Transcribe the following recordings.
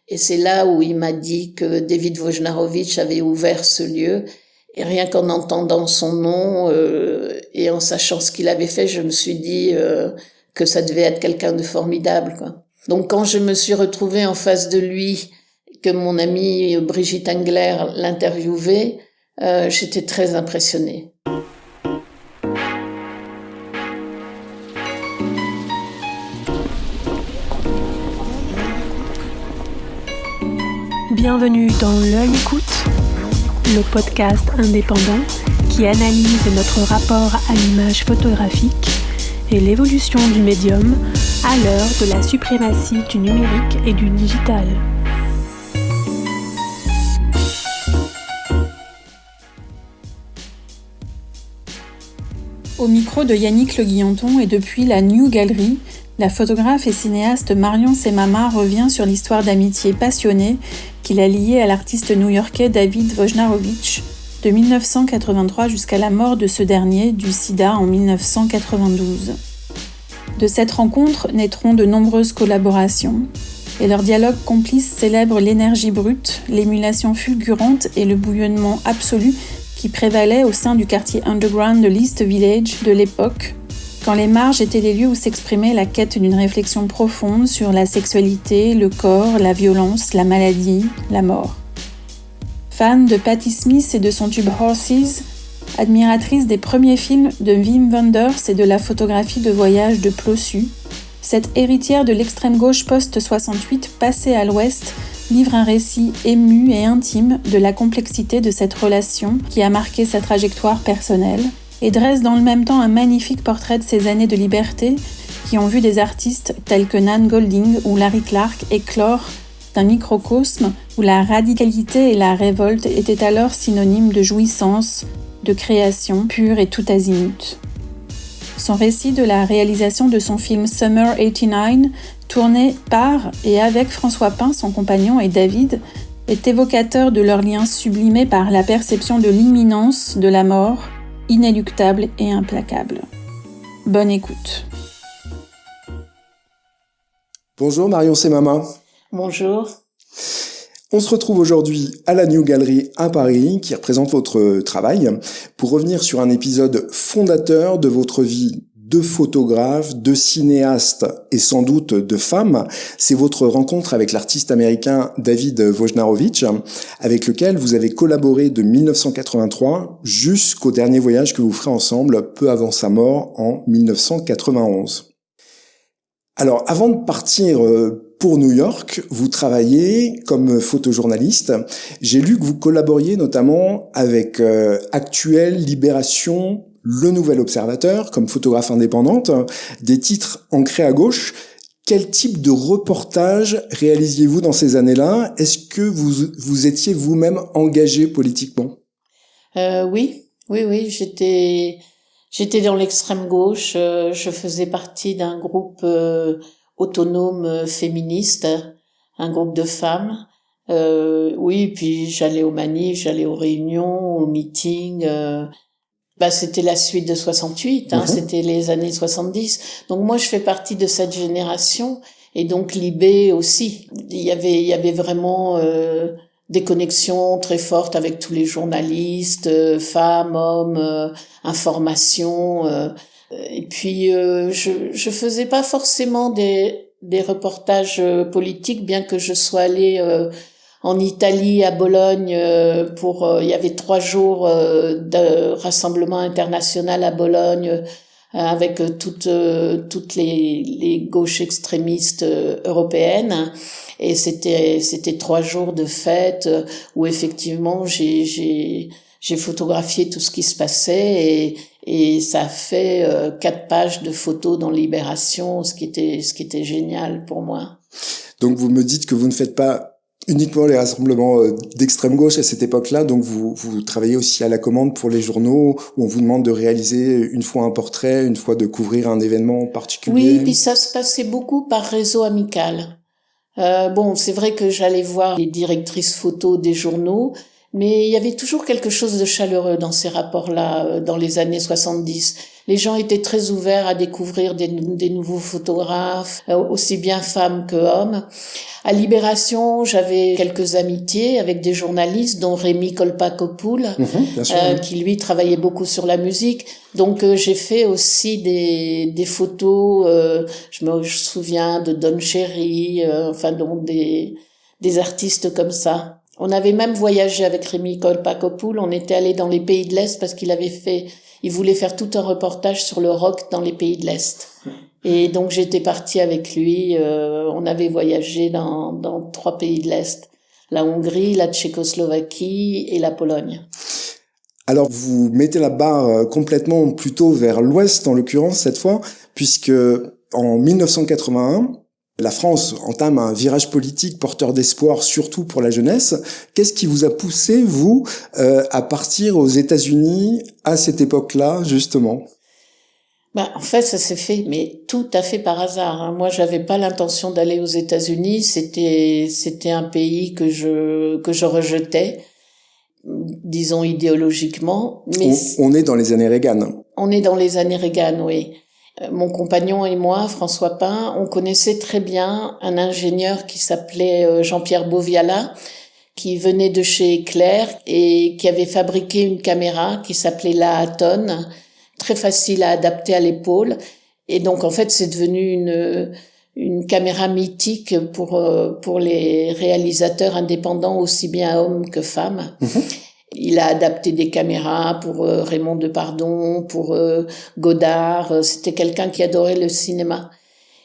Et c'est là où il m'a dit que David Wojnarowicz avait ouvert ce lieu. Et rien qu'en entendant son nom et en sachant ce qu'il avait fait, je me suis dit que ça devait être quelqu'un de formidable, quoi. Donc quand je me suis retrouvée en face de lui, que mon amie Brigitte Engler l'interviewait, j'étais très impressionnée. Bienvenue dans L'Œil Écoute, le podcast indépendant qui analyse notre rapport à l'image photographique et l'évolution du médium à l'heure de la suprématie du numérique et du digital. Au micro de Yannick Le Guillanton et depuis la New Gallery, la photographe et cinéaste Marion Semama revient sur l'histoire d'amitié passionnée qu'il a liée à l'artiste new-yorkais David Wojnarowicz de 1983 jusqu'à la mort de ce dernier du sida en 1992. De cette rencontre naîtront de nombreuses collaborations, et leur dialogue complice célèbre l'énergie brute, l'émulation fulgurante et le bouillonnement absolu qui prévalait au sein du quartier underground de l'East Village de l'époque, quand les marges étaient les lieux où s'exprimait la quête d'une réflexion profonde sur la sexualité, le corps, la violence, la maladie, la mort. Fan de Patti Smith et de son tube Horses, admiratrice des premiers films de Wim Wenders et de la photographie de voyage de Plossu, cette héritière de l'extrême gauche post-68 passée à l'ouest livre un récit ému et intime de la complexité de cette relation qui a marqué sa trajectoire personnelle et dresse dans le même temps un magnifique portrait de ces années de liberté qui ont vu des artistes tels que Nan Goldin ou Larry Clark éclore d'un microcosme où la radicalité et la révolte étaient alors synonymes de jouissance, de création pure et tout azimut. Son récit de la réalisation de son film Summer 89, tourné par et avec François Pin, son compagnon, et David, est évocateur de leur lien sublimé par la perception de l'imminence de la mort, inéluctable et implacable. Bonne écoute. Bonjour Marion Semama. Bonjour. On se retrouve aujourd'hui à la New Gallery à Paris, qui représente votre travail, pour revenir sur un épisode fondateur de votre vie de photographe, de cinéaste et sans doute de femme. C'est votre rencontre avec l'artiste américain David Wojnarowicz, avec lequel vous avez collaboré de 1983 jusqu'au dernier voyage que vous ferez ensemble peu avant sa mort en 1991. Alors, avant de partir pour New York, vous travaillez comme photojournaliste. J'ai lu que vous collaboriez notamment avec Actuel, Libération, Le Nouvel Observateur, comme photographe indépendante, des titres ancrés à gauche. Quel type de reportage réalisiez-vous dans ces années-là ? Est-ce que vous étiez vous-même engagé politiquement ? Oui, j'étais dans l'extrême gauche. Je faisais partie d'un groupe autonome féministe, un groupe de femmes. Oui, puis j'allais aux manifs, j'allais aux réunions, aux meetings. C'était la suite de 68, C'était les années 70. Donc moi, je fais partie de cette génération, et donc Libé aussi. Il y avait vraiment des connexions très fortes avec tous les journalistes, femmes, hommes, information. Et puis je faisais pas forcément des reportages politiques, bien que je sois allée en Italie, à Bologne, il y avait 3 jours de rassemblement international à Bologne, avec toutes les gauches extrémistes européennes. Et c'était 3 jours de fête où effectivement j'ai photographié tout ce qui se passait, et ça a fait 4 pages de photos dans Libération, ce qui était génial pour moi. Donc vous me dites que vous ne faites pas uniquement les rassemblements d'extrême gauche à cette époque-là, donc vous travaillez aussi à la commande pour les journaux, où on vous demande de réaliser une fois un portrait, une fois de couvrir un événement particulier. Oui, puis ça se passait beaucoup par réseau amical. C'est vrai que j'allais voir les directrices photos des journaux, mais il y avait toujours quelque chose de chaleureux dans ces rapports-là, dans les années 70. Les gens étaient très ouverts à découvrir des nouveaux photographes, aussi bien femmes que hommes. À Libération, j'avais quelques amitiés avec des journalistes, dont Rémi Kolpa-Kopoul, Bien sûr, oui. qui lui travaillait beaucoup sur la musique. Donc j'ai fait aussi des photos. Je me souviens de Don Cherry, enfin donc des artistes comme ça. On avait même voyagé avec Rémi Kolpa-Kopoul. On était allé dans les pays de l'Est parce il voulait faire tout un reportage sur le rock dans les pays de l'Est. Et donc j'étais partie avec lui. On avait voyagé dans 3 pays de l'Est: la Hongrie, la Tchécoslovaquie et la Pologne. Alors vous mettez la barre complètement plutôt vers l'ouest en l'occurrence cette fois, puisque en 1981, la France entame un virage politique porteur d'espoir, surtout pour la jeunesse. Qu'est-ce qui vous a poussé, vous, à partir aux États-Unis à cette époque-là, justement ? En fait, ça s'est fait, mais tout à fait par hasard, hein. Moi, j'avais pas l'intention d'aller aux États-Unis. C'était un pays que je rejetais, disons idéologiquement. Mais on est dans les années Reagan. On est dans les années Reagan, oui. Mon compagnon et moi, François Pin, on connaissait très bien un ingénieur qui s'appelait Jean-Pierre Boviala, qui venait de chez Eclair et qui avait fabriqué une caméra qui s'appelait la Aton, très facile à adapter à l'épaule. Et donc, en fait, c'est devenu une caméra mythique pour les réalisateurs indépendants, aussi bien hommes que femmes. Il a adapté des caméras pour Raymond Depardon, pour Godard. C'était quelqu'un qui adorait le cinéma.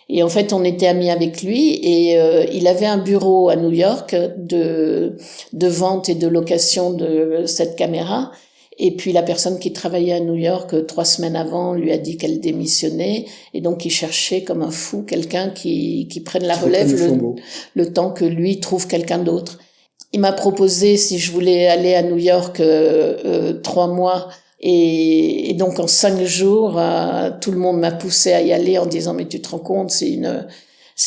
Et en fait, on était amis avec lui et il avait un bureau à New York de vente et de location de cette caméra. Et puis la personne qui travaillait à New York 3 semaines avant lui a dit qu'elle démissionnait. Et donc il cherchait comme un fou quelqu'un qui prenne la relève le temps que lui trouve quelqu'un d'autre. Il m'a proposé si je voulais aller à New York 3 mois. Et donc en 5 jours, tout le monde m'a poussé à y aller en disant mais tu te rends compte, c'est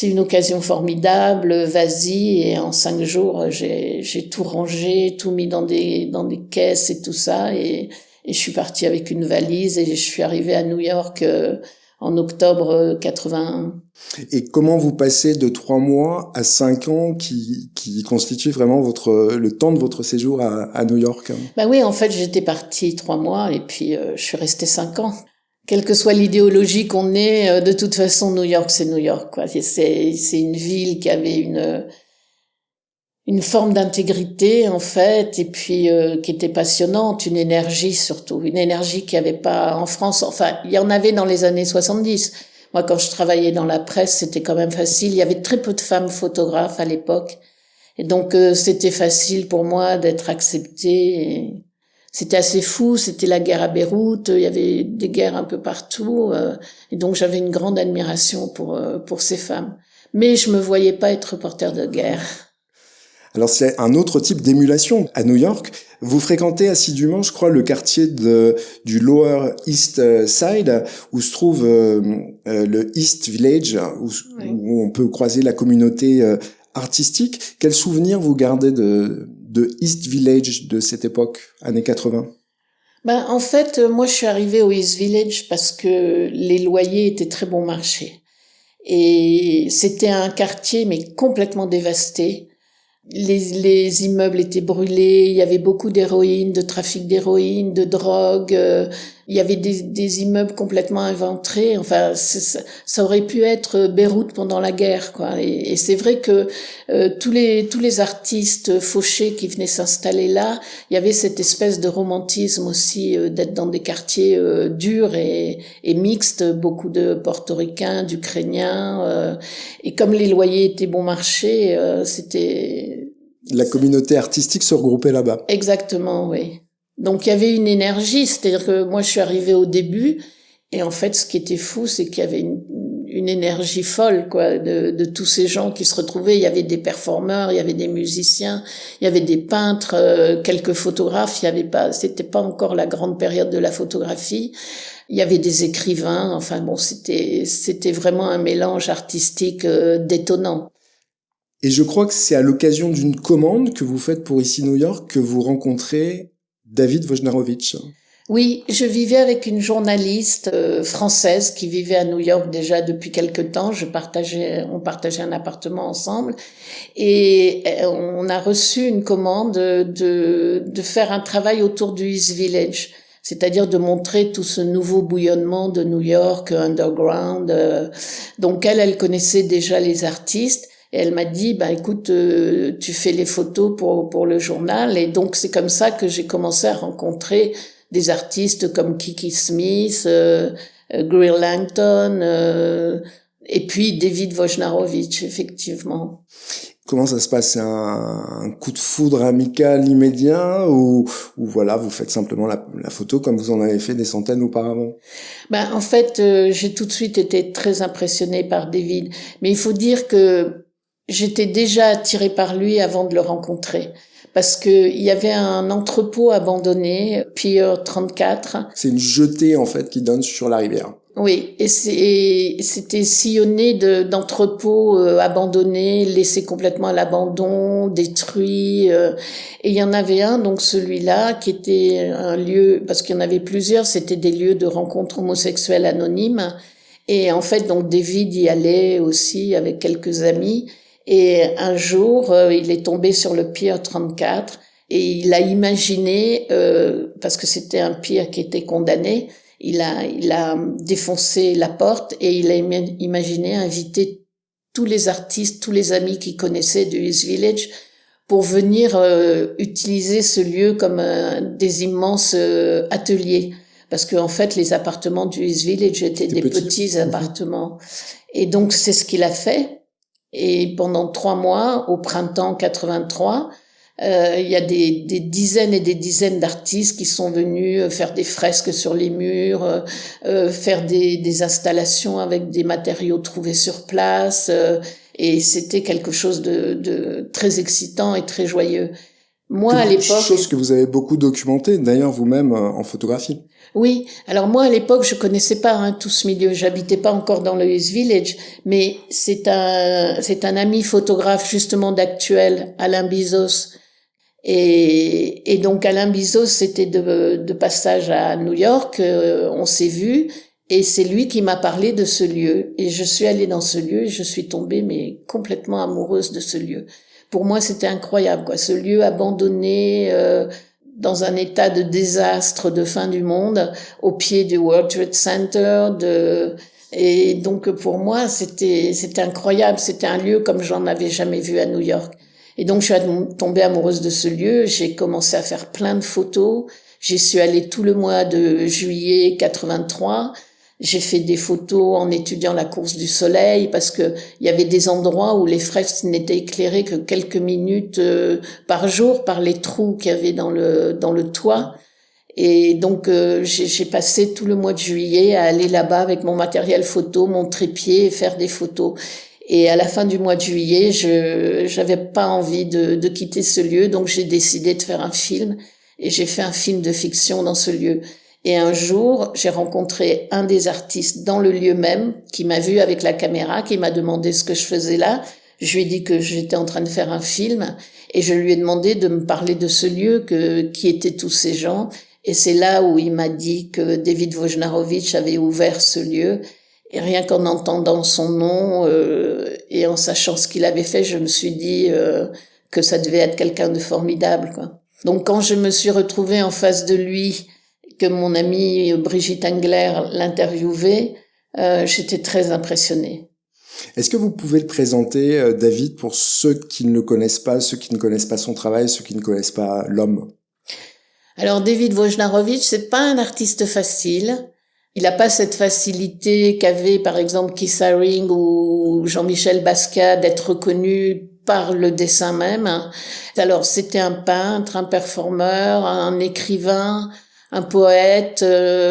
une occasion formidable, vas-y. Et en 5 jours, j'ai tout rangé, tout mis dans des caisses et tout ça. Et je suis partie avec une valise et je suis arrivée à New York en octobre 81. Et comment vous passez de 3 mois à 5 ans qui constitue vraiment le temps de votre séjour à New York? Oui, en fait, j'étais partie 3 mois et puis je suis restée 5 ans. Quelle que soit l'idéologie qu'on ait, de toute façon, New York, c'est New York, quoi. C'est une ville qui avait une forme d'intégrité, en fait, et puis qui était passionnante, une énergie surtout, une énergie qu'il n'y avait pas en France. Enfin, il y en avait dans les années 70. Moi, quand je travaillais dans la presse, c'était quand même facile. Il y avait très peu de femmes photographes à l'époque. Et donc, c'était facile pour moi d'être acceptée. Et c'était assez fou, c'était la guerre à Beyrouth, il y avait des guerres un peu partout, et donc j'avais une grande admiration pour ces femmes. Mais je me voyais pas être reporter de guerre. Alors c'est un autre type d'émulation. À New York, vous fréquentez assidûment, je crois, le quartier du Lower East Side, où se trouve le East Village, où on peut croiser la communauté artistique. Quels souvenirs vous gardez de East Village de cette époque, années 80? En fait, moi, je suis arrivée au East Village parce que les loyers étaient très bon marché. Et c'était un quartier, mais complètement dévasté. Les immeubles étaient brûlés, il y avait beaucoup d'héroïne, de trafic d'héroïne, de drogue, il y avait des immeubles complètement inventés. Enfin, ça aurait pu être Beyrouth pendant la guerre, quoi. Et c'est vrai que tous les artistes fauchés qui venaient s'installer là, il y avait cette espèce de romantisme aussi d'être dans des quartiers durs et mixtes, beaucoup de portoricains, d'ukrainiens, et comme les loyers étaient bon marché, c'était... La communauté artistique se regroupait là-bas. Exactement, oui. Donc il y avait une énergie, c'est-à-dire que moi je suis arrivée au début et en fait ce qui était fou c'est qu'il y avait une énergie folle quoi de tous ces gens qui se retrouvaient. Il y avait des performeurs, il y avait des musiciens, il y avait des peintres, quelques photographes. C'était pas encore la grande période de la photographie. Il y avait des écrivains. Enfin bon, c'était vraiment un mélange artistique détonnant. Et je crois que c'est à l'occasion d'une commande que vous faites pour ici New York que vous rencontrez David Wojnarowicz. Oui, je vivais avec une journaliste française qui vivait à New York déjà depuis quelque temps. On partageait un appartement ensemble et on a reçu une commande de faire un travail autour du East Village, c'est-à-dire de montrer tout ce nouveau bouillonnement de New York underground. Donc elle connaissait déjà les artistes. Et elle m'a dit, bah écoute, tu fais les photos pour le journal. Et donc c'est comme ça que j'ai commencé à rencontrer des artistes comme Kiki Smith, Greer Langton, et puis David Wojnarowicz, effectivement. Comment ça se passe? C'est un coup de foudre amical immédiat ou voilà, vous faites simplement la photo comme vous en avez fait des centaines auparavant? Ben, en fait, j'ai tout de suite été très impressionnée par David. Mais il faut dire que j'étais déjà attirée par lui avant de le rencontrer. Parce que il y avait un entrepôt abandonné, Pier 34. C'est une jetée, en fait, qui donne sur la rivière. Oui, et c'était sillonné d'entrepôts abandonnés, laissés complètement à l'abandon, détruits. Et il y en avait un, donc celui-là, qui était un lieu, parce qu'il y en avait plusieurs, c'était des lieux de rencontres homosexuelles anonymes. Et en fait, donc David y allait aussi avec quelques amis. Et un jour, il est tombé sur le Pier 34 et il a imaginé, parce que c'était un pier qui était condamné, il a défoncé la porte et il a imaginé inviter tous les artistes, tous les amis qu'il connaissait du East Village pour venir utiliser ce lieu comme des immenses ateliers. Parce que en fait, les appartements du East Village étaient des petits appartements. Et donc, c'est ce qu'il a fait. Et pendant 3 mois, au printemps 83, il y a des dizaines et des dizaines d'artistes qui sont venus faire des fresques sur les murs, faire des installations avec des matériaux trouvés sur place. Et c'était quelque chose de très excitant et très joyeux. Moi, à l'époque... Chose que vous avez beaucoup documentée, d'ailleurs vous-même en photographie. Oui, alors moi à l'époque je connaissais pas tout ce milieu, j'habitais pas encore dans le East Village, mais c'est un ami photographe justement d'Actuel, Alain Bizos, et donc Alain Bizos c'était de passage à New York, on s'est vu et c'est lui qui m'a parlé de ce lieu et je suis allée dans ce lieu et je suis tombée mais complètement amoureuse de ce lieu. Pour moi c'était incroyable quoi, ce lieu abandonné. Dans un état de désastre de fin du monde, au pied du World Trade Center, et donc pour moi c'était incroyable, c'était un lieu comme j'en avais jamais vu à New York. Et donc je suis tombée amoureuse de ce lieu, j'ai commencé à faire plein de photos, j'y suis allée tout le mois de juillet 83. J'ai fait des photos en étudiant la course du soleil parce que il y avait des endroits où les fresques n'étaient éclairées que quelques minutes par jour par les trous qu'il y avait dans le toit. Et donc j'ai passé tout le mois de juillet à aller là-bas avec mon matériel photo, mon trépied et faire des photos. Et à la fin du mois de juillet, j'avais pas envie de quitter ce lieu, donc j'ai décidé de faire un film et j'ai fait un film de fiction dans ce lieu. Et un jour, j'ai rencontré un des artistes dans le lieu même, qui m'a vu avec la caméra, qui m'a demandé ce que je faisais là. Je lui ai dit que j'étais en train de faire un film, et je lui ai demandé de me parler de ce lieu, qui étaient tous ces gens. Et c'est là où il m'a dit que David Wojnarowicz avait ouvert ce lieu. Et rien qu'en entendant son nom et en sachant ce qu'il avait fait, je me suis dit que ça devait être quelqu'un de formidable, quoi. Donc quand je me suis retrouvée en face de lui, que mon amie Brigitte Engler l'interviewait, j'étais très impressionnée. Est-ce que vous pouvez le présenter, David, pour ceux qui ne le connaissent pas, ceux qui ne connaissent pas son travail, ceux qui ne connaissent pas l'homme? Alors David Wojnarowicz, c'est pas un artiste facile. Il n'a pas cette facilité qu'avait par exemple Keith Haring ou Jean-Michel Basquiat d'être reconnu par le dessin même. Alors c'était un peintre, un performeur, un écrivain, un poète,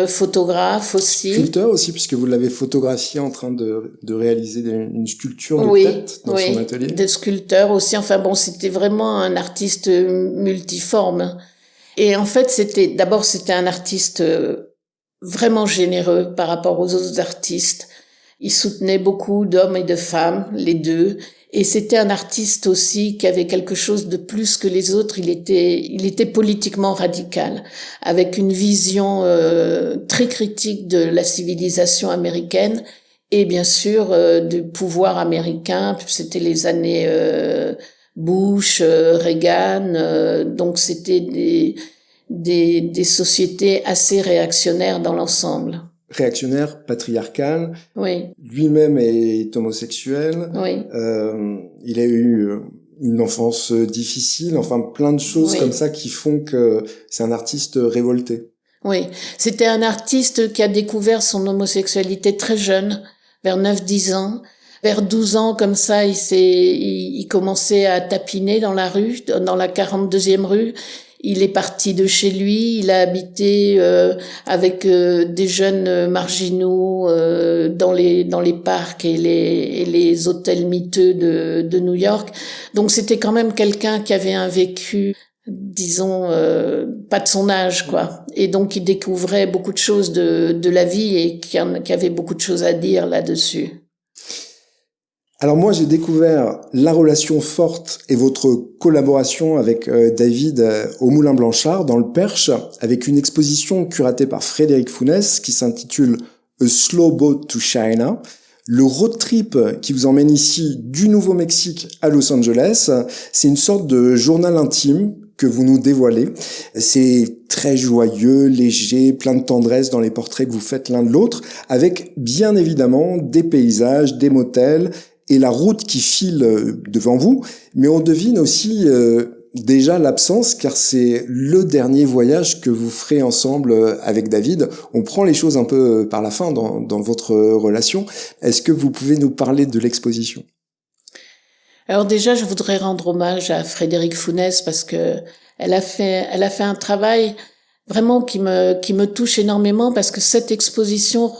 photographe aussi. Sculpteur aussi, puisque vous l'avez photographié en train de réaliser une sculpture de tête dans son atelier. Oui, de sculpteur aussi. Enfin bon, c'était vraiment un artiste multiforme. Et en fait, c'était un artiste vraiment généreux par rapport aux autres artistes. Il soutenait beaucoup d'hommes et de femmes, les deux. Et c'était un artiste aussi qui avait quelque chose de plus que les autres. Il était politiquement radical, avec une vision très critique de la civilisation américaine et bien sûr du pouvoir américain. C'était les années Bush, Reagan, donc c'était des sociétés assez réactionnaires dans l'ensemble. Réactionnaire, patriarcal. Oui. Lui-même est homosexuel. Oui. Il a eu une enfance difficile. Enfin, plein de choses comme ça qui font que c'est un artiste révolté. Oui. C'était un artiste qui a découvert son homosexualité très jeune, vers 9-10 ans. Vers 12 ans, comme ça, il commençait à tapiner dans la rue, dans la 42e rue. Il est parti de chez lui, il a habité avec des jeunes marginaux dans les parcs et les hôtels miteux de New York. Donc c'était quand même quelqu'un qui avait un vécu, disons, pas de son âge, quoi. Et donc il découvrait beaucoup de choses de la vie et qui avait beaucoup de choses à dire là-dessus. Alors moi, j'ai découvert la relation forte et votre collaboration avec David au Moulin Blanchard dans le Perche, avec une exposition curatée par Frédéric Founès qui s'intitule A Slow Boat to China. Le road trip qui vous emmène ici du Nouveau-Mexique à Los Angeles, c'est une sorte de journal intime que vous nous dévoilez. C'est très joyeux, léger, plein de tendresse dans les portraits que vous faites l'un de l'autre, avec bien évidemment des paysages, des motels et la route qui file devant vous, mais on devine aussi déjà l'absence, car c'est le dernier voyage que vous ferez ensemble avec David. On prend les choses un peu par la fin dans votre relation. Est-ce que vous pouvez nous parler de l'exposition ? Alors déjà, je voudrais rendre hommage à Frédéric Founès parce que elle a fait un travail vraiment qui me touche énormément, parce que cette exposition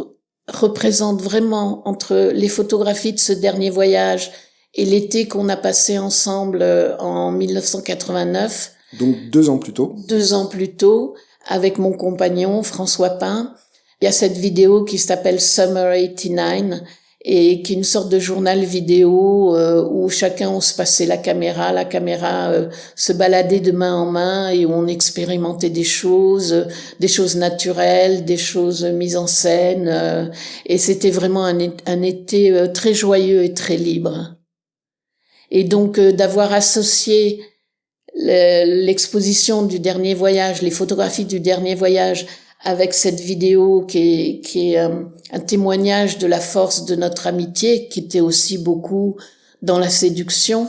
représente vraiment, entre les photographies de ce dernier voyage et l'été qu'on a passé ensemble en 1989. Donc 2 ans plus tôt. 2 ans plus tôt, avec mon compagnon François Pin. Il y a cette vidéo qui s'appelle Summer 89 et qui est une sorte de journal vidéo où chacun on se passait la caméra se baladait de main en main et où on expérimentait des choses naturelles, des choses mises en scène, et c'était vraiment un été très joyeux et très libre. Et donc d'avoir associé l'exposition du dernier voyage, les photographies du dernier voyage, avec cette vidéo qui est un témoignage de la force de notre amitié, qui était aussi beaucoup dans la séduction.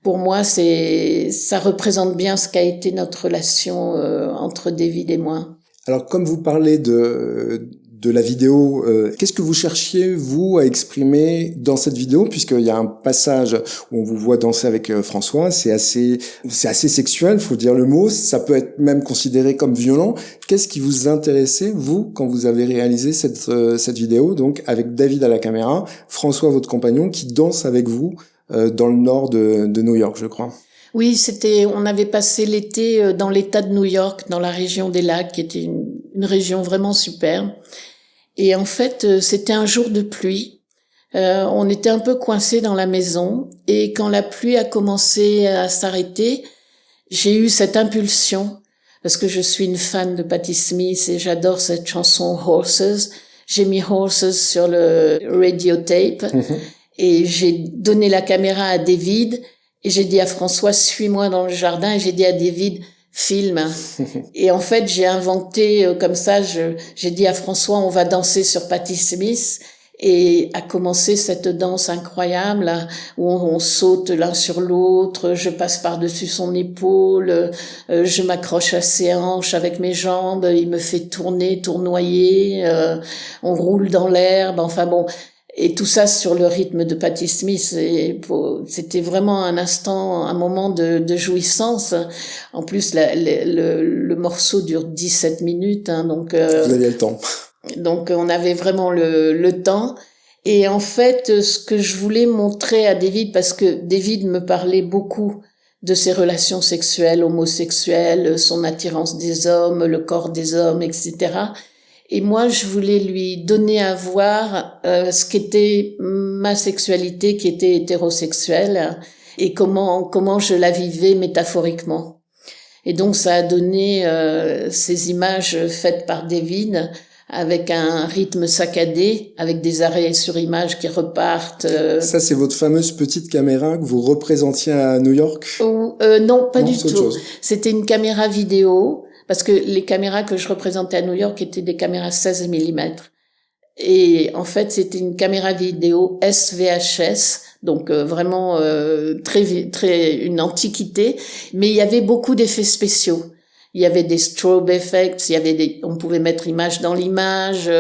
Pour moi, ça représente bien ce qu'a été notre relation entre David et moi. Alors, comme vous parlez de la vidéo, qu'est-ce que vous cherchiez, vous, à exprimer dans cette vidéo, puisqu'il y a un passage où on vous voit danser avec François, c'est assez sexuel, faut dire le mot, ça peut être même considéré comme violent. Qu'est-ce qui vous intéressait, vous, quand vous avez réalisé cette vidéo, donc avec David à la caméra, François, votre compagnon, qui danse avec vous dans le nord de New York, je crois? Oui, on avait passé l'été dans l'État de New York, dans la région des lacs, qui était une région vraiment superbe. Et en fait, c'était un jour de pluie. On était un peu coincés dans la maison. Et quand la pluie a commencé à s'arrêter, j'ai eu cette impulsion, parce que je suis une fan de Patti Smith et j'adore cette chanson Horses. J'ai mis Horses sur le radiotape et j'ai donné la caméra à David. Et j'ai dit à François, suis-moi dans le jardin. Et j'ai dit à David, filme. Et en fait, j'ai inventé comme ça, j'ai dit à François, on va danser sur Patti Smith. Et a commencé cette danse incroyable là, où on saute l'un sur l'autre, je passe par-dessus son épaule, je m'accroche à ses hanches avec mes jambes, il me fait tournoyer, on roule dans l'herbe, enfin bon. Et tout ça sur le rythme de Patti Smith. C'était vraiment un moment de jouissance. En plus, le morceau dure 17 minutes, hein, donc. Vous aviez le temps. Donc, on avait vraiment le temps. Et en fait, ce que je voulais montrer à David, parce que David me parlait beaucoup de ses relations sexuelles, homosexuelles, son attirance des hommes, le corps des hommes, etc. Et moi, je voulais lui donner à voir ce qu'était ma sexualité, qui était hétérosexuelle, et comment je la vivais métaphoriquement. Et donc, ça a donné ces images faites par David, avec un rythme saccadé, avec des arrêts sur image qui repartent. Ça, c'est votre fameuse petite caméra que vous représentiez à New York? Non, pas Non, du c'est autre tout. chose. C'était une caméra vidéo, parce que les caméras que je représentais à New York étaient des caméras 16 mm. Et en fait, c'était une caméra vidéo SVHS, donc vraiment très une antiquité, mais il y avait beaucoup d'effets spéciaux. Il y avait des strobe effects, on pouvait mettre image dans l'image,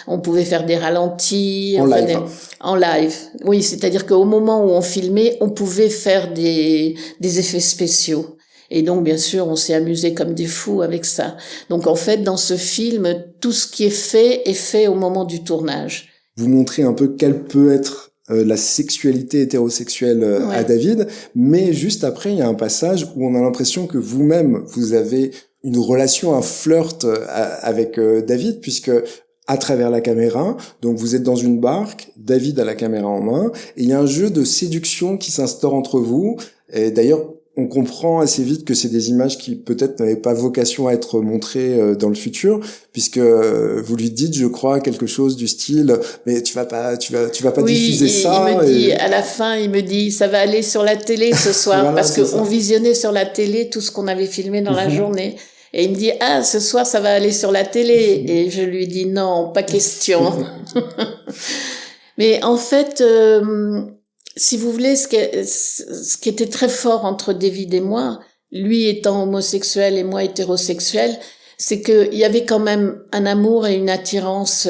on pouvait faire des ralentis. En live. En live. Oui, c'est-à-dire qu'au moment où on filmait, on pouvait faire des effets spéciaux. Et donc, bien sûr, on s'est amusé comme des fous avec ça. Donc, en fait, dans ce film, tout ce qui est fait au moment du tournage. Vous montrez un peu quelle peut être la sexualité hétérosexuelle à David, mais juste après, il y a un passage où on a l'impression que vous-même, vous avez une relation, un flirt avec David, puisque à travers la caméra, donc vous êtes dans une barque, David a la caméra en main, et il y a un jeu de séduction qui s'instaure entre vous. Et d'ailleurs, on comprend assez vite que c'est des images qui peut-être n'avaient pas vocation à être montrées dans le futur, puisque vous lui dites, je crois, quelque chose du style, mais tu vas pas diffuser ça. Il me dit, à la fin, il me dit, ça va aller sur la télé ce soir, voilà, parce qu'on visionnait sur la télé tout ce qu'on avait filmé dans la journée. Et il me dit, ce soir, ça va aller sur la télé. Et je lui dis, non, pas question. Mais en fait, si vous voulez, ce qui était très fort entre David et moi, lui étant homosexuel et moi hétérosexuel, c'est qu'il y avait quand même un amour et une attirance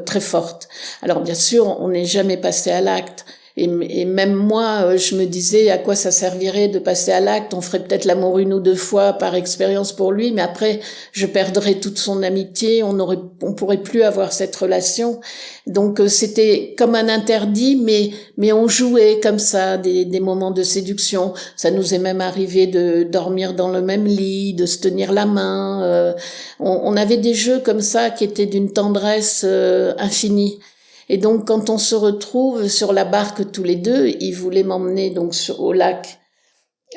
très forte. Alors bien sûr, on n'est jamais passé à l'acte. Et même moi, je me disais à quoi ça servirait de passer à l'acte. On ferait peut-être l'amour 1 ou 2 fois par expérience pour lui, mais après, je perdrais toute son amitié. On pourrait plus avoir cette relation. Donc, c'était comme un interdit, mais on jouait comme ça des moments de séduction. Ça nous est même arrivé de dormir dans le même lit, de se tenir la main. On avait des jeux comme ça qui étaient d'une tendresse infinie. Et donc, quand on se retrouve sur la barque tous les deux, il voulait m'emmener donc au lac,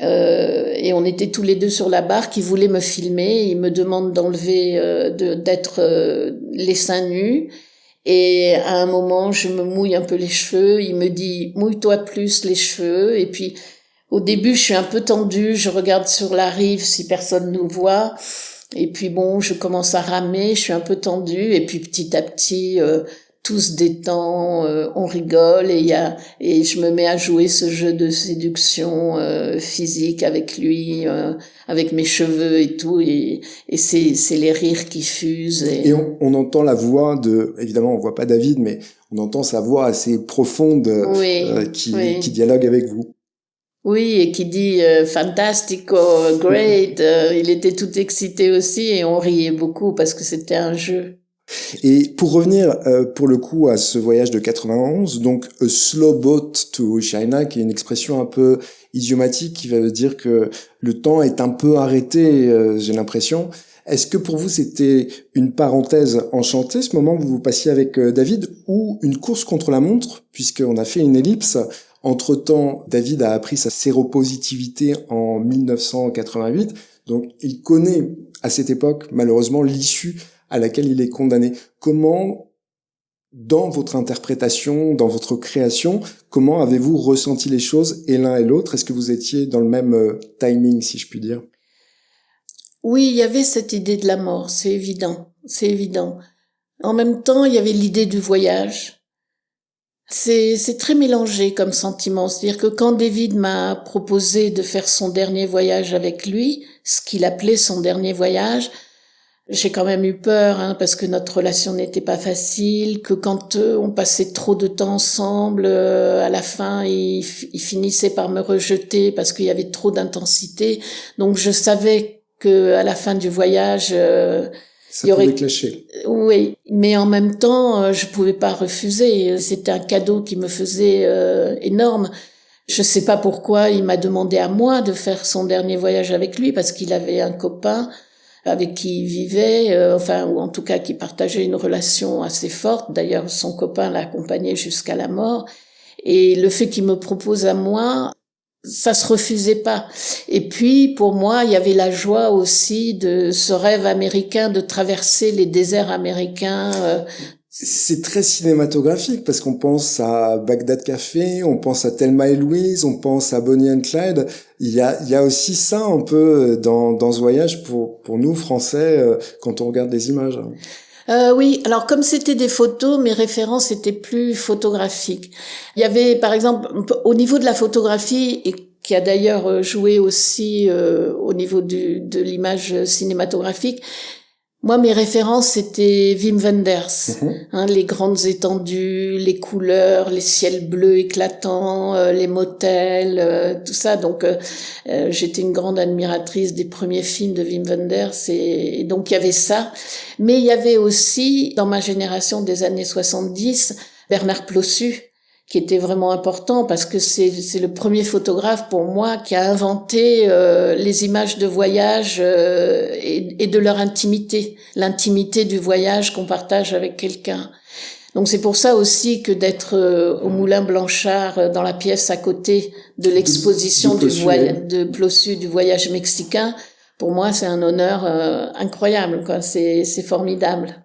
et on était tous les deux sur la barque. Il voulait me filmer. Il me demande d'enlever, d'être les seins nus. Et à un moment, je me mouille un peu les cheveux. Il me dit, mouille-toi plus les cheveux. Et puis, au début, je suis un peu tendue. Je regarde sur la rive si personne nous voit. Et puis bon, je commence à ramer. Je suis un peu tendue. Et puis petit à petit, tout se détend, on rigole et je me mets à jouer ce jeu de séduction physique avec lui, avec mes cheveux et tout, et c'est les rires qui fusent. Et on entend la voix évidemment on voit pas David, mais on entend sa voix assez profonde qui dialogue avec vous. Oui, et qui dit fantastico, great. Il était tout excité aussi et on riait beaucoup parce que c'était un jeu. Et pour revenir pour le coup à ce voyage de 91, donc a slow boat to China, qui est une expression un peu idiomatique qui veut dire que le temps est un peu arrêté, j'ai l'impression. Est-ce que pour vous c'était une parenthèse enchantée, ce moment que vous passiez avec David, ou une course contre la montre, puisqu'on a fait une ellipse? Entre-temps, David a appris sa séropositivité en 1988, donc il connaît à cette époque malheureusement l'issue à laquelle il est condamné. Comment, dans votre interprétation, dans votre création, comment avez-vous ressenti les choses et l'un et l'autre? Est-ce que vous étiez dans le même timing, si je puis dire? Oui, il y avait cette idée de la mort, c'est évident, c'est évident. En même temps, il y avait l'idée du voyage. C'est très mélangé comme sentiment. C'est-à-dire que quand David m'a proposé de faire son dernier voyage avec lui, ce qu'il appelait son dernier voyage, j'ai quand même eu peur, parce que notre relation n'était pas facile, que quand on passait trop de temps ensemble, à la fin, il finissait par me rejeter parce qu'il y avait trop d'intensité. Donc je savais que à la fin du voyage, ça pouvait clasher. Oui, mais en même temps, je pouvais pas refuser. C'était un cadeau qui me faisait énorme. Je sais pas pourquoi il m'a demandé à moi de faire son dernier voyage avec lui, parce qu'il avait un copain. avec qui il vivait, ou en tout cas qui partageait une relation assez forte. D'ailleurs, son copain l'a accompagné jusqu'à la mort. Et le fait qu'il me propose à moi, ça se refusait pas. Et puis, pour moi, il y avait la joie aussi de ce rêve américain de traverser les déserts américains. C'est très cinématographique parce qu'on pense à Bagdad Café, on pense à Thelma et Louise, on pense à Bonnie and Clyde. Il y a aussi ça un peu dans ce voyage pour nous Français quand on regarde les images. Oui, alors comme c'était des photos, mes références étaient plus photographiques. Il y avait, par exemple, au niveau de la photographie, et qui a d'ailleurs joué aussi au niveau de l'image cinématographique, moi, mes références, c'était Wim Wenders, les grandes étendues, les couleurs, les ciels bleus éclatants, les motels, tout ça. Donc, j'étais une grande admiratrice des premiers films de Wim Wenders et donc il y avait ça. Mais il y avait aussi, dans ma génération des années 70, Bernard Plossu, qui était vraiment important parce que c'est le premier photographe pour moi qui a inventé les images de voyage et de leur intimité, l'intimité du voyage qu'on partage avec quelqu'un. Donc c'est pour ça aussi que d'être au Moulin Blanchard dans la pièce à côté de l'exposition de Plossu du voyage mexicain, pour moi c'est un honneur incroyable, quoi. C'est formidable.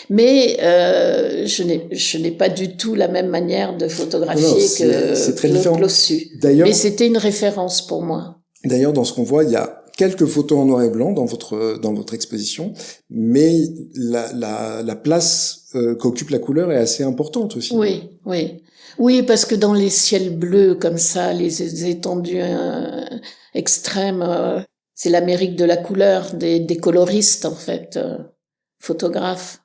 Mais je n'ai pas du tout la même manière de photographier que Plossu. Mais c'était une référence pour moi. D'ailleurs, dans ce qu'on voit, il y a quelques photos en noir et blanc dans votre exposition, mais la place qu'occupe la couleur est assez importante aussi. Oui, parce que dans les ciels bleus comme ça, les étendues extrêmes, c'est l'Amérique de la couleur, des coloristes en fait, photographes.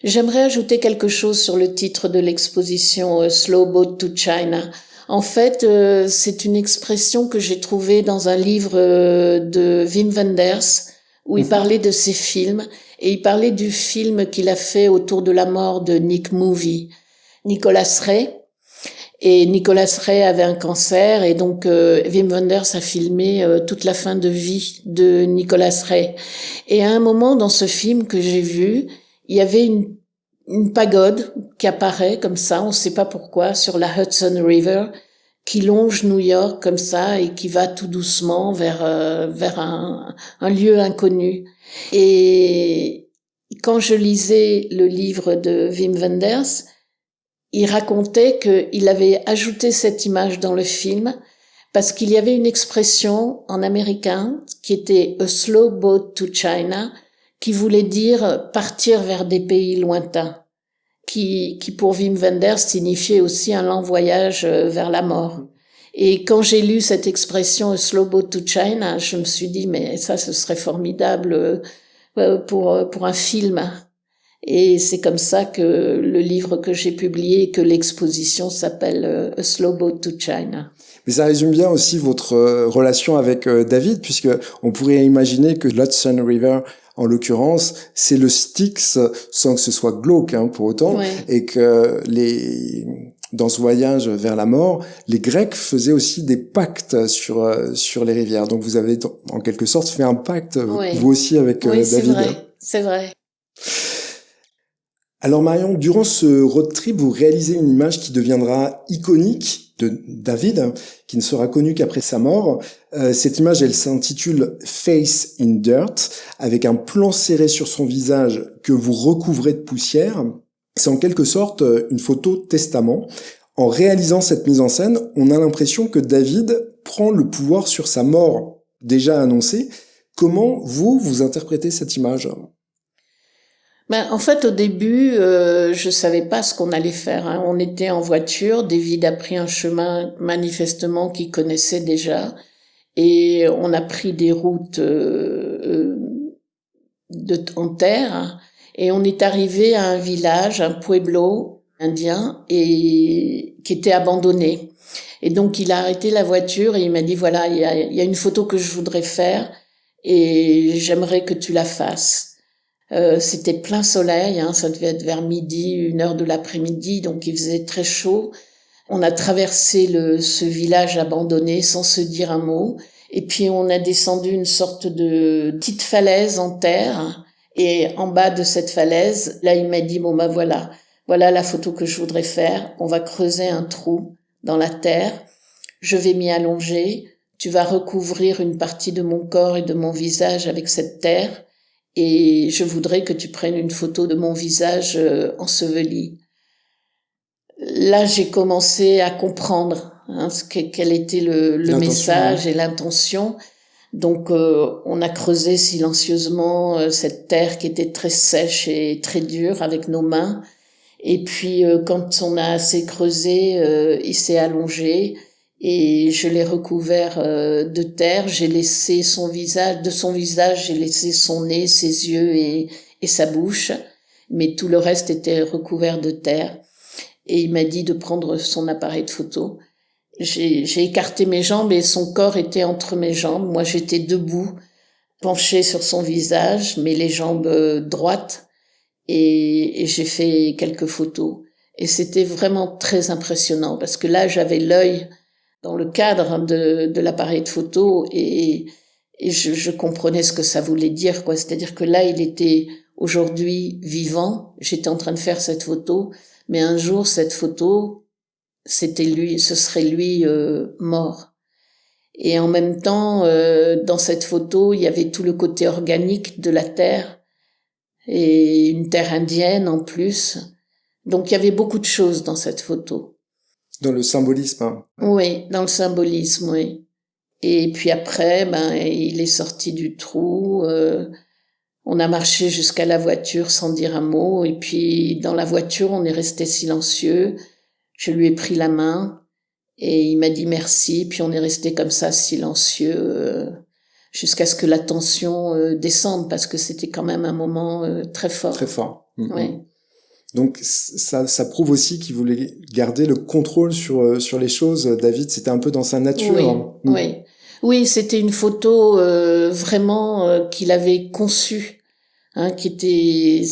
J'aimerais ajouter quelque chose sur le titre de l'exposition Slow Boat to China. En fait, c'est une expression que j'ai trouvée dans un livre de Wim Wenders où il parlait de ses films et il parlait du film qu'il a fait autour de la mort de Nick Movie, Nicholas Ray. Et Nicholas Ray avait un cancer et donc Wim Wenders a filmé toute la fin de vie de Nicholas Ray. Et à un moment dans ce film que j'ai vu, il y avait une pagode qui apparaît comme ça, on ne sait pas pourquoi, sur la Hudson River, qui longe New York comme ça et qui va tout doucement vers un lieu inconnu. Et quand je lisais le livre de Wim Wenders, il racontait qu'il avait ajouté cette image dans le film parce qu'il y avait une expression en américain qui était « a slow boat to China », qui voulait dire partir vers des pays lointains, qui pour Wim Wenders signifiait aussi un lent voyage vers la mort. Et quand j'ai lu cette expression A slow boat to China, je me suis dit mais ça ce serait formidable pour un film. Et c'est comme ça que le livre que j'ai publié, que l'exposition s'appelle A slow boat to China. Mais ça résume bien aussi votre relation avec David, puisque on pourrait imaginer que l'Hudson River, en l'occurrence, c'est le Styx, sans que ce soit glauque pour autant, et que dans ce voyage vers la mort, les Grecs faisaient aussi des pactes sur les rivières. Donc vous avez en quelque sorte fait un pacte, vous aussi, avec David. Oui, c'est vrai. Alors Marion, durant ce road trip, vous réalisez une image qui deviendra iconique de David, qui ne sera connue qu'après sa mort. Cette image, elle s'intitule Face in Dirt, avec un plan serré sur son visage que vous recouvrez de poussière. C'est en quelque sorte une photo testament. En réalisant cette mise en scène, on a l'impression que David prend le pouvoir sur sa mort déjà annoncée. Comment vous interprétez cette image ? En fait, au début, je savais pas ce qu'on allait faire. On était en voiture. David a pris un chemin manifestement qu'il connaissait déjà, et on a pris des routes en terre, et on est arrivé à un village, un pueblo indien, et qui était abandonné. Et donc, il a arrêté la voiture et il m'a dit voilà, il y a une photo que je voudrais faire et j'aimerais que tu la fasses. C'était plein soleil, ça devait être vers midi, 1h de l'après-midi, donc il faisait très chaud. On a traversé ce village abandonné sans se dire un mot, Et puis on a descendu une sorte de petite falaise en terre. Et en bas de cette falaise, là, il m'a dit, bon, bah voilà la photo que je voudrais faire. On va creuser un trou dans la terre. Je vais m'y allonger. Tu vas recouvrir une partie de mon corps et de mon visage avec cette terre. Et je voudrais que tu prennes une photo de mon visage enseveli. Là, j'ai commencé à comprendre quel était le message et l'intention. Donc, on a creusé silencieusement cette terre qui était très sèche et très dure avec nos mains. Et puis, quand on a assez creusé, il s'est allongé et je l'ai recouvert de terre. J'ai laissé de son visage, j'ai laissé son nez, ses yeux et sa bouche. Mais tout le reste était recouvert de terre. Et il m'a dit de prendre son appareil de photo. J'ai écarté mes jambes et son corps était entre mes jambes. Moi, j'étais debout, penchée sur son visage, mais les jambes droites. Et j'ai fait quelques photos. Et c'était vraiment très impressionnant parce que là, j'avais l'œil dans le cadre de l'appareil de photo et je comprenais ce que ça voulait dire, quoi. C'est-à-dire que là, il était aujourd'hui vivant. J'étais en train de faire cette photo, mais un jour, cette photo, c'était lui, ce serait lui mort. Et en même temps, dans cette photo, il y avait tout le côté organique de la terre et une terre indienne en plus. Donc il y avait beaucoup de choses dans cette photo. Dans le symbolisme. Hein. Oui, dans le symbolisme, oui. Et puis après, il est sorti du trou. On a marché jusqu'à la voiture sans dire un mot. Et puis dans la voiture, on est resté silencieux. Je lui ai pris la main et il m'a dit merci. Puis on est resté comme ça silencieux jusqu'à ce que la tension descende parce que c'était quand même un moment très fort. Très fort. Mm-hmm. Oui. Donc ça prouve aussi qu'il voulait garder le contrôle sur les choses. David, c'était un peu dans sa nature. Oui, hein. oui. Oui, c'était une photo vraiment qu'il avait conçue, c'était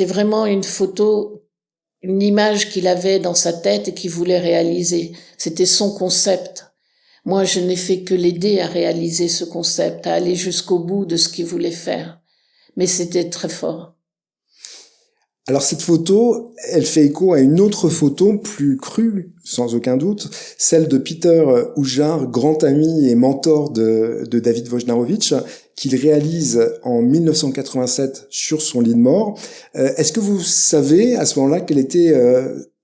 vraiment une photo, une image qu'il avait dans sa tête et qu'il voulait réaliser. C'était son concept. Moi, je n'ai fait que l'aider à réaliser ce concept, à aller jusqu'au bout de ce qu'il voulait faire. Mais c'était très fort. Alors cette photo, elle fait écho à une autre photo plus crue, sans aucun doute, celle de Peter Hujar, grand ami et mentor de David Wojnarowicz, qu'il réalise en 1987 sur son lit de mort. Est-ce que vous savez à ce moment-là quelle était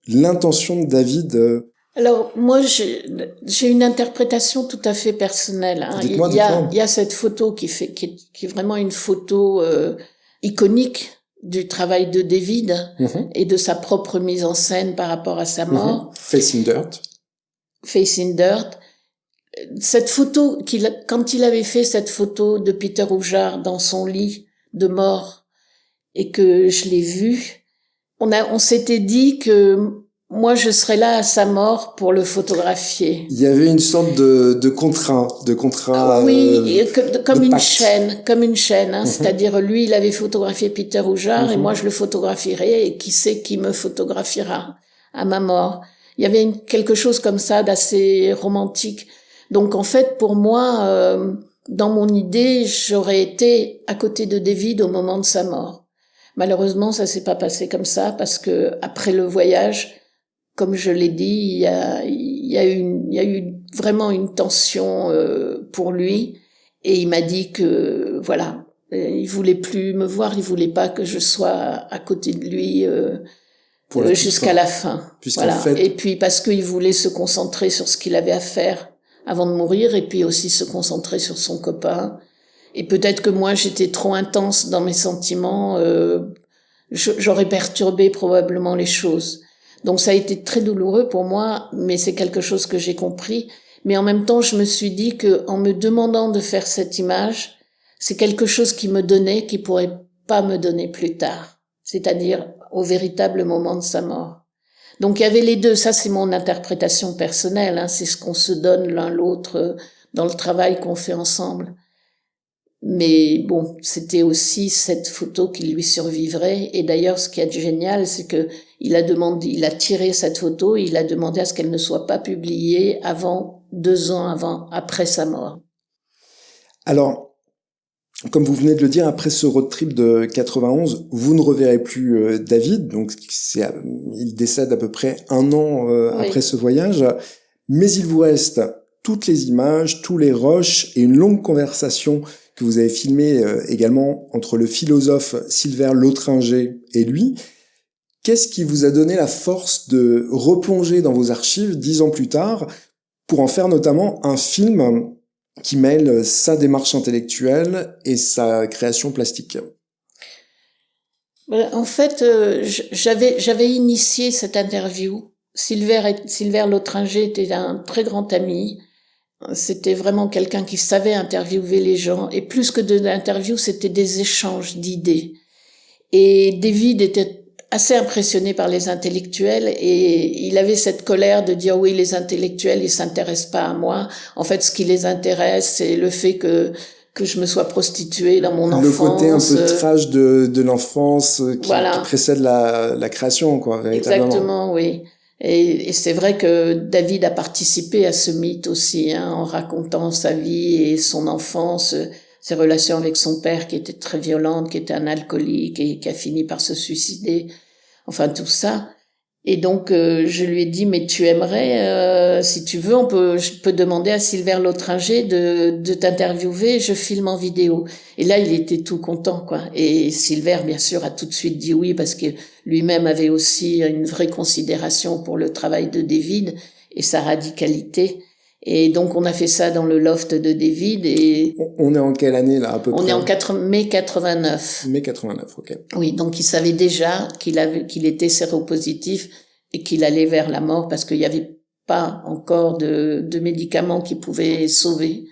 l'intention de David Alors moi j'ai une interprétation tout à fait personnelle. Il y a cette photo qui est vraiment une photo iconique du travail de David et de sa propre mise en scène par rapport à sa mort. Face in Dirt. Face in Dirt. Cette photo, quand il avait fait cette photo de Peter Hujar dans son lit de mort et que je l'ai vue, on s'était dit que moi je serais là à sa mort pour le photographier. Il y avait une sorte de contrat. Oui, comme une chaîne, C'est-à-dire lui il avait photographié Peter Hujar et moi je le photographierai et qui sait qui me photographiera à ma mort. Il y avait quelque chose comme ça d'assez romantique. Donc en fait pour moi, dans mon idée, j'aurais été à côté de David au moment de sa mort. Malheureusement ça s'est pas passé comme ça parce que après le voyage, comme je l'ai dit, il y a eu vraiment une tension pour lui et il m'a dit que voilà, il voulait plus me voir, il voulait pas que je sois à côté de lui jusqu'à la fin. Voilà. Et puis parce qu'il voulait se concentrer sur ce qu'il avait à faire avant de mourir et puis aussi se concentrer sur son copain. Et peut-être que moi j'étais trop intense dans mes sentiments, j'aurais perturbé probablement les choses. Donc ça a été très douloureux pour moi, mais c'est quelque chose que j'ai compris. Mais en même temps, je me suis dit que en me demandant de faire cette image, c'est quelque chose qui me donnait, qui pourrait pas me donner plus tard. C'est-à-dire au véritable moment de sa mort. Donc il y avait les deux. Ça, c'est mon interprétation personnelle. C'est ce qu'on se donne l'un l'autre dans le travail qu'on fait ensemble. Mais bon, c'était aussi cette photo qui lui survivrait. Et d'ailleurs, ce qui est génial, c'est que il a tiré cette photo, il a demandé à ce qu'elle ne soit pas publiée avant 2 ans après sa mort. Alors, comme vous venez de le dire, après ce road trip de 91, vous ne reverrez plus David, donc il décède à peu près 1 an Oui. après ce voyage, mais il vous reste toutes les images, tous les rushs et une longue conversation que vous avez filmée également entre le philosophe Silver Lottringer et lui. Qu'est-ce qui vous a donné la force de replonger dans vos archives 10 ans plus tard pour en faire notamment un film qui mêle sa démarche intellectuelle et sa création plastique? En fait, j'avais initié cette interview. Silver Lottringer était un très grand ami. C'était vraiment quelqu'un qui savait interviewer les gens. Et plus que de l'interview, c'était des échanges d'idées. Et David était assez impressionné par les intellectuels et il avait cette colère de dire oui, les intellectuels, ils s'intéressent pas à moi. En fait, ce qui les intéresse, c'est le fait que je me sois prostituée dans mon enfance. Le côté un peu trash de l'enfance qui précède la création, quoi, véritablement. Exactement, oui. Et c'est vrai que David a participé à ce mythe aussi, en racontant sa vie et son enfance, ses relations avec son père qui était très violente, qui était un alcoolique et qui a fini par se suicider. Enfin, tout ça. Et donc, je lui ai dit, mais tu aimerais, si tu veux, je peux demander à Silver Lottringer de t'interviewer, je filme en vidéo. Et là, il était tout content, quoi. Et Silver, bien sûr, a tout de suite dit oui, parce que lui-même avait aussi une vraie considération pour le travail de David et sa radicalité. Et donc, on a fait ça dans le loft de David et... On est en quelle année, là, à peu près? On est en mai 89. Mai 89, ok. Oui, donc il savait déjà qu'il était séropositif et qu'il allait vers la mort parce qu'il n'y avait pas encore de médicaments qui pouvaient sauver.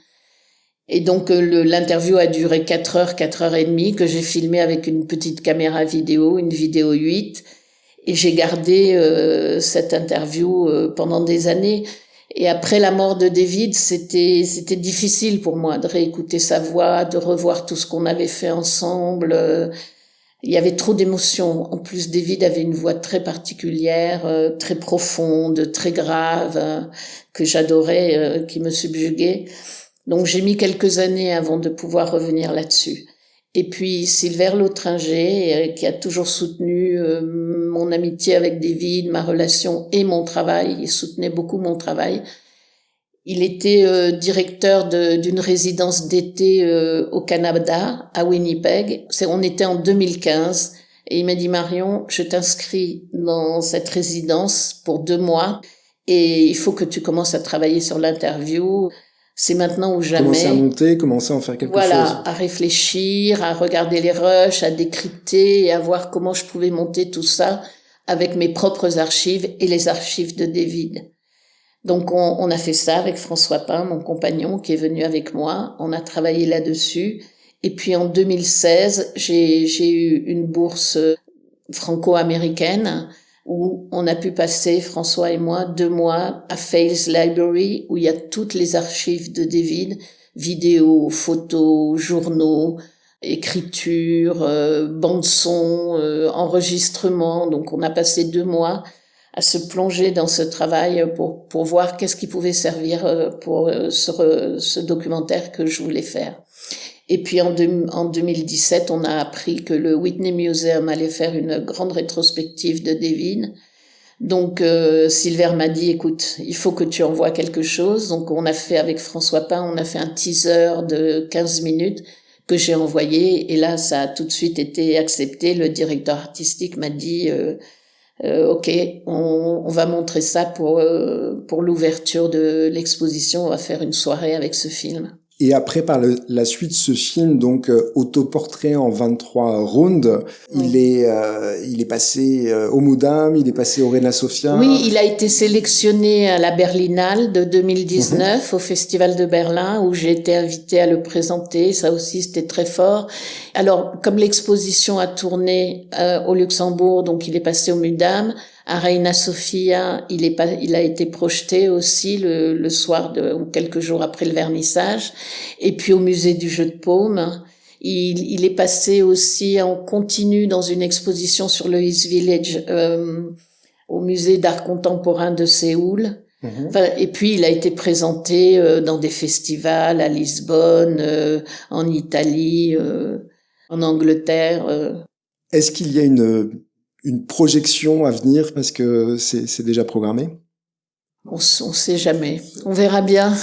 Et donc, l'interview a duré 4 heures et demie, que j'ai filmé avec une petite caméra vidéo, une vidéo 8. Et j'ai gardé cette interview pendant des années. Et après la mort de David, c'était difficile pour moi de réécouter sa voix, de revoir tout ce qu'on avait fait ensemble. Il y avait trop d'émotions. En plus, David avait une voix très particulière, très profonde, très grave, que j'adorais, qui me subjuguait. Donc j'ai mis quelques années avant de pouvoir revenir là-dessus. Et puis Silver Lottringer, qui a toujours soutenu mon amitié avec David, ma relation et mon travail, il soutenait beaucoup mon travail. Il était directeur d'une résidence d'été au Canada, à Winnipeg. On était en 2015 et il m'a dit, Marion, je t'inscris dans cette résidence pour 2 mois et il faut que tu commences à travailler sur l'interview. C'est maintenant ou jamais. Commencer à monter, commencer à en faire quelque chose. Voilà, à réfléchir, à regarder les rushs, à décrypter et à voir comment je pouvais monter tout ça avec mes propres archives et les archives de David. Donc on a fait ça avec François Pin, mon compagnon, qui est venu avec moi. On a travaillé là-dessus. Et puis en 2016, j'ai eu une bourse franco-américaine où on a pu passer, François et moi, 2 mois à Fales Library, où il y a toutes les archives de David, vidéos, photos, journaux, écriture, bande-son, enregistrement. Donc on a passé 2 mois à se plonger dans ce travail pour voir qu'est-ce qui pouvait servir pour ce documentaire que je voulais faire. Et puis en 2017, on a appris que le Whitney Museum allait faire une grande rétrospective de David. Donc Silver m'a dit, écoute, il faut que tu envoies quelque chose. Donc on a fait avec François Pin, on a fait un teaser de 15 minutes que j'ai envoyé. Et là, ça a tout de suite été accepté. Le directeur artistique m'a dit, ok, on va montrer ça pour l'ouverture de l'exposition. On va faire une soirée avec ce film. Et après, par la suite, ce film, donc autoportrait en 23 rounds, oui. Il est passé au Moudam, il est passé au Reina Sofia. Oui, il a été sélectionné à la Berlinale de 2019 au Festival de Berlin, où j'ai été invitée à le présenter. Ça aussi, c'était très fort. Alors, comme l'exposition a tourné au Luxembourg, donc il est passé au Moudam. À Reina Sofia, il a été projeté aussi le soir ou quelques jours après le vernissage. Et puis au musée du Jeu de Paume, il est passé aussi en continu dans une exposition sur le East Village, au musée d'art contemporain de Séoul. Enfin, et puis il a été présenté dans des festivals à Lisbonne, en Italie, en Angleterre. Est-ce qu'il y a une projection à venir parce que c'est déjà programmé? On sait jamais. On verra bien.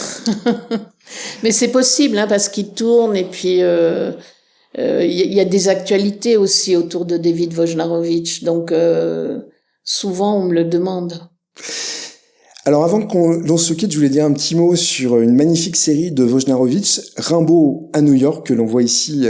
Mais c'est possible, hein, parce qu'il tourne et puis y a des actualités aussi autour de David Wojnarowicz. Donc souvent on me le demande. Alors avant l'on se quitte, je voulais dire un petit mot sur une magnifique série de Wojnarowicz, Rimbaud à New York, que l'on voit ici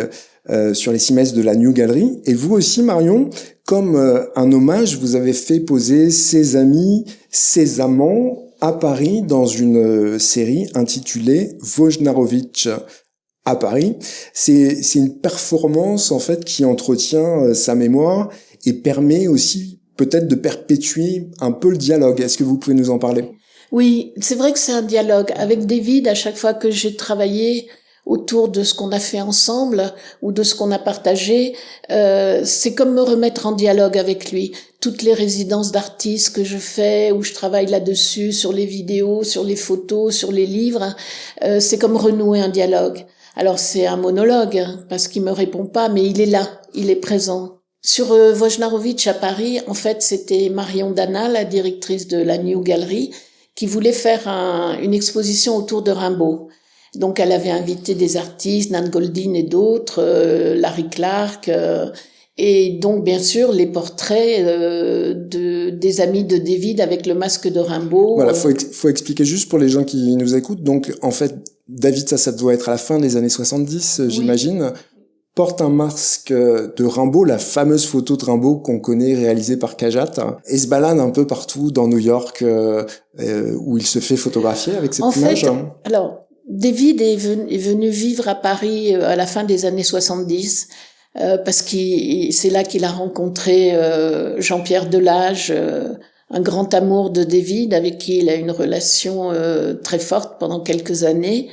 sur les 6 messes de la New Gallery. Et vous aussi, Marion, comme un hommage, vous avez fait poser ses amis, ses amants à Paris dans une série intitulée Wojnarowicz à Paris. C'est une performance en fait qui entretient sa mémoire et permet aussi peut-être de perpétuer un peu le dialogue. Est-ce que vous pouvez nous en parler? Oui, c'est vrai que c'est un dialogue. Avec David, à chaque fois que j'ai travaillé autour de ce qu'on a fait ensemble ou de ce qu'on a partagé, c'est comme me remettre en dialogue avec lui. Toutes les résidences d'artistes que je fais, où je travaille là-dessus, sur les vidéos, sur les photos, sur les livres, c'est comme renouer un dialogue. Alors c'est un monologue, hein, parce qu'il me répond pas, mais il est là, il est présent. Sur Wojnarowicz à Paris, en fait, c'était Marion Dana, la directrice de la New Gallery, qui voulait faire une exposition autour de Rimbaud. Donc, elle avait invité des artistes, Nan Goldin et d'autres, Larry Clark, et donc, bien sûr, les portraits des amis de David avec le masque de Rimbaud. Voilà, faut expliquer juste pour les gens qui nous écoutent. Donc, en fait, David, ça doit être à la fin des années 70, oui. J'imagine. Porte un masque de Rimbaud, la fameuse photo de Rimbaud qu'on connaît réalisée par Cajat, et se balade un peu partout dans New York où il se fait photographier avec cette image. En fait, alors, David est venu vivre à Paris à la fin des années 70 parce que c'est là qu'il a rencontré Jean-Pierre Delage, un grand amour de David avec qui il a une relation très forte pendant quelques années.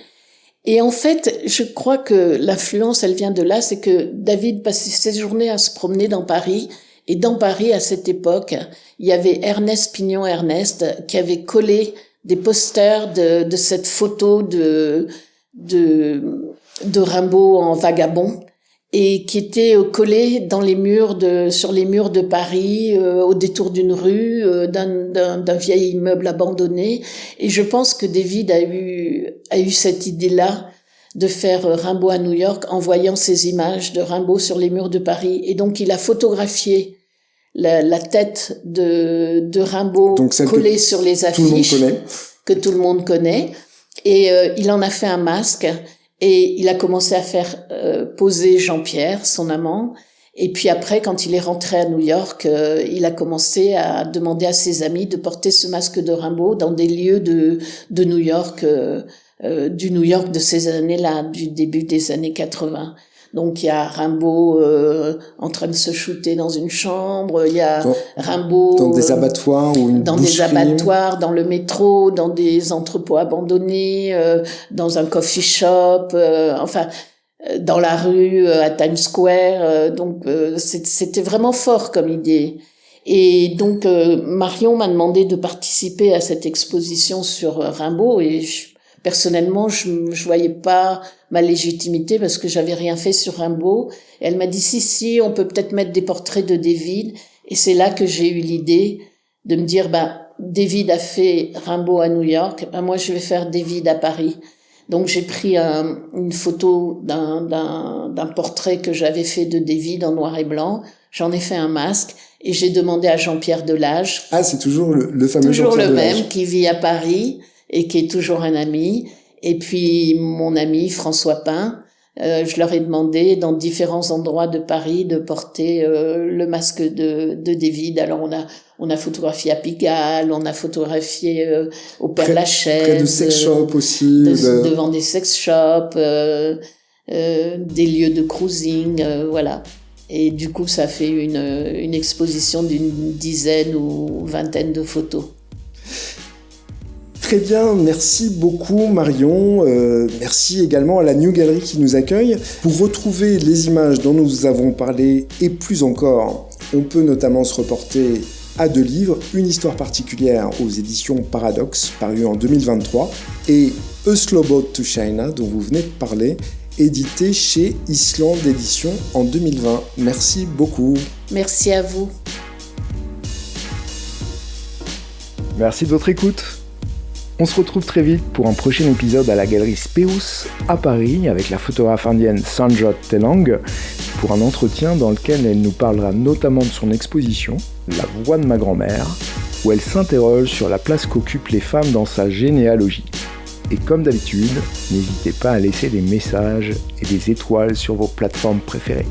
Et en fait, je crois que l'influence, elle vient de là, c'est que David passait ses journées à se promener dans Paris. Et dans Paris, à cette époque, il y avait Ernest Pignon-Ernest qui avait collé des posters de cette photo de Rimbaud en vagabond et qui était collé dans sur les murs de Paris, au détour d'une rue, d'un vieil immeuble abandonné. Et je pense que David a eu cette idée-là de faire Rimbaud à New York en voyant ces images de Rimbaud sur les murs de Paris. Et donc, il a photographié la tête de Rimbaud collée sur les affiches que tout le monde connaît. Et il en a fait un masque. Et il a commencé à faire poser Jean-Pierre, son amant. Et puis après, quand il est rentré à New York, il a commencé à demander à ses amis de porter ce masque de Rimbaud dans des lieux de New York, du New York de ces années-là, du début des années 80. Donc il y a Rimbaud en train de se shooter dans une chambre, il y a Rimbaud dans des abattoirs ou une dans boucherie. Des abattoirs, dans le métro, dans des entrepôts abandonnés, dans un coffee shop, dans la rue à Times Square. Donc c'était vraiment fort comme idée. Et donc Marion m'a demandé de participer à cette exposition sur Rimbaud et personnellement, je voyais pas ma légitimité parce que j'avais rien fait sur Rimbaud. Et elle m'a dit si, on peut peut-être mettre des portraits de David. Et c'est là que j'ai eu l'idée de me dire, David a fait Rimbaud à New York, moi je vais faire David à Paris. Donc j'ai pris une photo d'un portrait que j'avais fait de David en noir et blanc. J'en ai fait un masque et j'ai demandé à Jean-Pierre Delage. Ah, c'est toujours le fameux toujours Jean-Pierre le Delage. même qui vit à Paris et qui est toujours un ami. Et puis mon ami François Pin, je leur ai demandé dans différents endroits de Paris de porter le masque de David. Alors on a photographié à Pigalle, on a photographié au Père-Lachaise, près de sex shop aussi, devant des sex shops, des lieux de cruising, voilà. Et du coup, ça fait une exposition d'une dizaine ou vingtaine de photos. Très bien, merci beaucoup Marion, merci également à la New Gallery qui nous accueille. Pour retrouver les images dont nous avons parlé et plus encore, on peut notamment se reporter à 2 livres, Une histoire particulière aux éditions Paradoxe, paru en 2023, et A Slow Boat to China, dont vous venez de parler, édité chez Islande Éditions en 2020. Merci beaucoup. Merci à vous. Merci de votre écoute. On se retrouve très vite pour un prochain épisode à la galerie Speus à Paris avec la photographe indienne Sanjot Telang pour un entretien dans lequel elle nous parlera notamment de son exposition La voix de ma grand-mère, où elle s'interroge sur la place qu'occupent les femmes dans sa généalogie. Et comme d'habitude, n'hésitez pas à laisser des messages et des étoiles sur vos plateformes préférées.